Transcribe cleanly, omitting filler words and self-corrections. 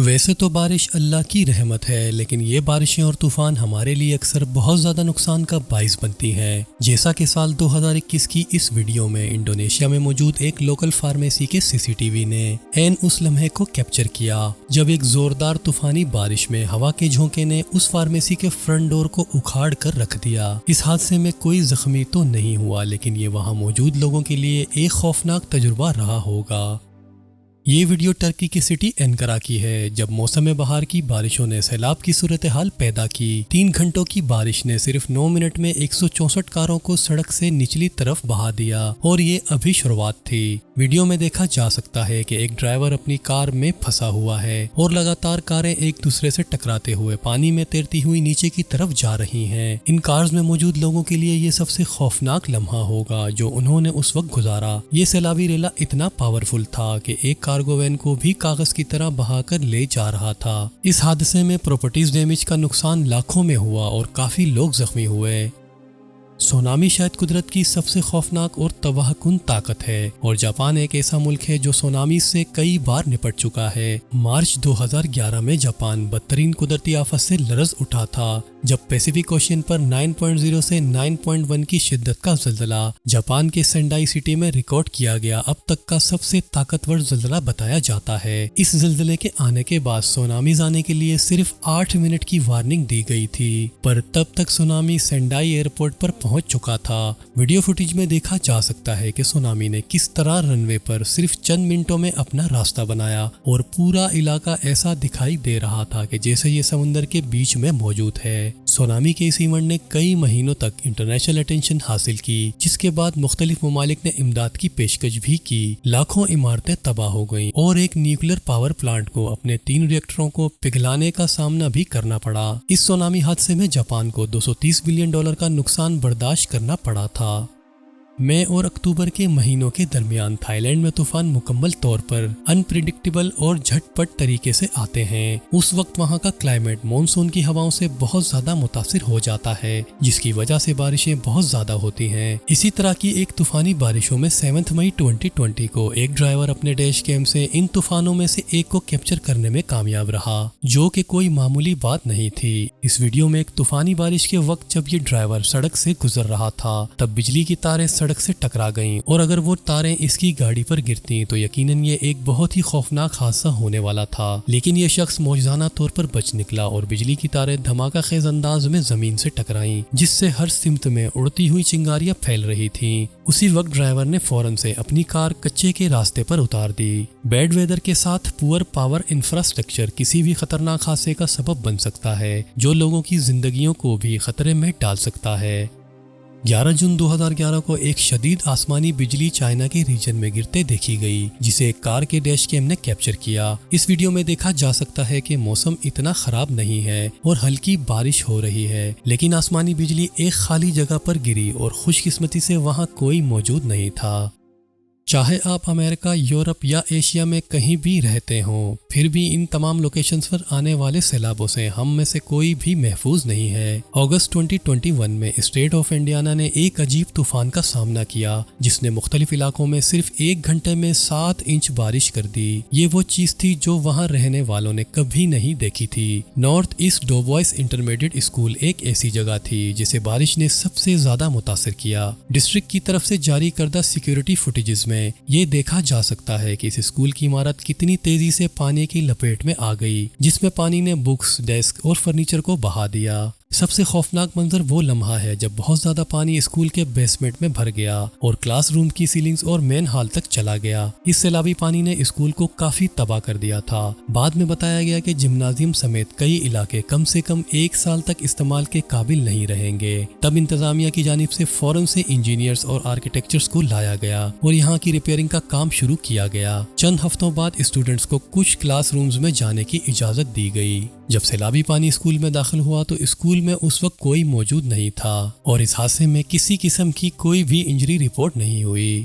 ویسے تو بارش اللہ کی رحمت ہے، لیکن یہ بارشیں اور طوفان ہمارے لیے اکثر بہت زیادہ نقصان کا باعث بنتی ہیں، جیسا کہ سال 2021 کی اس ویڈیو میں انڈونیشیا میں موجود ایک لوکل فارمیسی کے CCTV نے عین اس لمحے کو کیپچر کیا جب ایک زوردار طوفانی بارش میں ہوا کے جھونکے نے اس فارمیسی کے فرنٹ ڈور کو اکھاڑ کر رکھ دیا۔ اس حادثے میں کوئی زخمی تو نہیں ہوا، لیکن یہ وہاں موجود لوگوں کے لیے ایک خوفناک تجربہ رہا ہوگا۔ یہ ویڈیو ٹرکی کی سٹی اینکارا کی ہے، جب موسم بہار کی بارشوں نے سیلاب کی صورتحال پیدا کی۔ 3 گھنٹوں کی بارش نے صرف 9 منٹ میں 164 کاروں کو سڑک سے نچلی طرف بہا دیا، اور یہ ابھی شروعات تھی۔ ویڈیو میں دیکھا جا سکتا ہے کہ ایک ڈرائیور اپنی کار میں پھنسا ہوا ہے اور لگاتار کاریں ایک دوسرے سے ٹکراتے ہوئے پانی میں تیرتی ہوئی نیچے کی طرف جا رہی ہیں۔ ان کارز میں موجود لوگوں کے لیے یہ سب سے خوفناک لمحہ ہوگا جو انہوں نے اس وقت گزارا۔ یہ سیلابی ریلا اتنا پاورفل تھا کہ ایک کارگو وین کو بھی کاغذ کی طرح بہا کر لے جا رہا تھا۔ اس حادثے میں پراپرٹیز ڈیمیج کا نقصان لاکھوں میں ہوا اور کافی لوگ زخمی ہوئے۔ سونامی شاید قدرت کی سب سے خوفناک اور تباہ کن طاقت ہے، اور جاپان ایک ایسا ملک ہے جو سونامی سے کئی بار نپٹ چکا ہے۔ مارچ 2011 میں جاپان بدترین قدرتی آفت سے لرز اٹھا تھا جب پیسیفک اوشین پر 9.0 سے 9.1 کی شدت کا زلزلہ جاپان کے سینڈائی سٹی میں ریکارڈ کیا گیا۔ اب تک کا سب سے طاقتور زلزلہ بتایا جاتا ہے۔ اس زلزلے کے آنے کے بعد سونامیز آنے کے لیے صرف 8 منٹ کی وارننگ دی گئی تھی، پر تب تک سونامی سینڈائی ایئرپورٹ پر پہنچ چکا تھا۔ ویڈیو فوٹیج میں دیکھا جا سکتا ہے کہ سونامی نے کس طرح رن وے پر صرف چند منٹوں میں اپنا راستہ بنایا، اور پورا علاقہ ایسا دکھائی دے رہا تھا کہ جیسے یہ سمندر کے بیچ میں موجود ہے۔ سونامی کے اس ایونٹ نے کئی مہینوں تک انٹرنیشنل اٹینشن حاصل کی، جس کے بعد مختلف ممالک نے امداد کی پیشکش بھی کی۔ لاکھوں عمارتیں تباہ ہو گئیں اور ایک نیوکلیر پاور پلانٹ کو اپنے 3 ری ایکٹروں کو پگھلانے کا سامنا بھی کرنا پڑا۔ اس سونامی حادثے میں جاپان کو $230 بلین کا نقصان برداشت کرنا پڑا تھا۔ مئی اور اکتوبر کے مہینوں کے درمیان تھائی لینڈ میں طوفان مکمل طور پر انپریڈکٹیبل اور جھٹ پٹ طریقے سے آتے ہیں۔ اس وقت وہاں کا کلائمیٹ مونسون کی ہواؤں سے بہت زیادہ متاثر ہو جاتا ہے، جس کی وجہ سے بارشیں بہت زیادہ ہوتی ہیں۔ اسی طرح کی ایک طوفانی بارشوں میں 7 مئی 2020 کو ایک ڈرائیور اپنے ڈیش کیم سے ان طوفانوں میں سے ایک کو کیپچر کرنے میں کامیاب رہا، جو کہ کوئی معمولی بات نہیں تھی۔ اس ویڈیو میں ایک طوفانی بارش کے وقت جب یہ ڈرائیور سڑک سے گزر رہا تھا، تب بجلی کی تاریں سڑک سے ٹکرا گئیں، اور اگر وہ تاریں اس کی گاڑی پر گرتی تو یقیناً یہ ایک بہت ہی خوفناک حادثہ ہونے والا تھا۔ لیکن یہ شخص معجزانہ طور پر بچ نکلا اور بجلی کی تاریں دھماکہ خیز انداز میں زمین سے ٹکرائیں، جس سے ہر سمت میں اڑتی ہوئی چنگاریاں پھیل رہی تھیں۔ اسی وقت ڈرائیور نے فوراً سے اپنی کار کچے کے راستے پر اتار دی۔ بیڈ ویدر کے ساتھ پور پاور انفراسٹرکچر کسی بھی خطرناک حادثے کا سبب بن سکتا ہے، جو لوگوں کی زندگیوں کو بھی خطرے میں ڈال سکتا ہے۔ 11 جون 2011 کو ایک شدید آسمانی بجلی چائنا کے ریجن میں گرتے دیکھی گئی، جسے ایک کار کے ڈیش کیم نے کیپچر کیا۔ اس ویڈیو میں دیکھا جا سکتا ہے کہ موسم اتنا خراب نہیں ہے اور ہلکی بارش ہو رہی ہے، لیکن آسمانی بجلی ایک خالی جگہ پر گری اور خوش قسمتی سے وہاں کوئی موجود نہیں تھا۔ چاہے آپ امریکہ، یورپ یا ایشیا میں کہیں بھی رہتے ہوں، پھر بھی ان تمام لوکیشنز پر آنے والے سیلابوں سے ہم میں سے کوئی بھی محفوظ نہیں ہے۔ اگست 2021 میں اسٹیٹ آف انڈیانا نے ایک عجیب طوفان کا سامنا کیا، جس نے مختلف علاقوں میں صرف 1 گھنٹے میں 7 انچ بارش کر دی۔ یہ وہ چیز تھی جو وہاں رہنے والوں نے کبھی نہیں دیکھی تھی۔ نارتھ ایسٹ ڈوبوائس انٹرمیڈیٹ اسکول ایک ایسی جگہ تھی جسے بارش نے سب سے زیادہ متاثر کیا۔ ڈسٹرکٹ کی طرف سے جاری کردہ سیکیورٹی فوٹیجز میں یہ دیکھا جا سکتا ہے کہ اس اسکول کی عمارت کتنی تیزی سے پانی کی لپیٹ میں آ گئی، جس میں پانی نے بکس، ڈیسک اور فرنیچر کو بہا دیا۔ سب سے خوفناک منظر وہ لمحہ ہے جب بہت زیادہ پانی اسکول کے بیسمنٹ میں بھر گیا اور کلاس روم کی سیلنگز اور مین ہال تک چلا گیا۔ اس سیلابی پانی نے اسکول کو کافی تباہ کر دیا تھا۔ بعد میں بتایا گیا کہ جمنازیم سمیت کئی علاقے کم سے کم 1 سال تک استعمال کے قابل نہیں رہیں گے۔ تب انتظامیہ کی جانب سے فوراً سے انجینئرز اور آرکیٹیکچرز کو لایا گیا اور یہاں کی ریپیئرنگ کا کام شروع کیا گیا۔ چند ہفتوں بعد اسٹوڈنٹس کو کچھ کلاس رومز میں جانے کی اجازت دی گئی۔ جب سیلابی پانی اسکول میں داخل ہوا تو اسکول میں اس وقت کوئی موجود نہیں تھا، اور اس حادثے میں کسی قسم کی کوئی بھی انجری رپورٹ نہیں ہوئی۔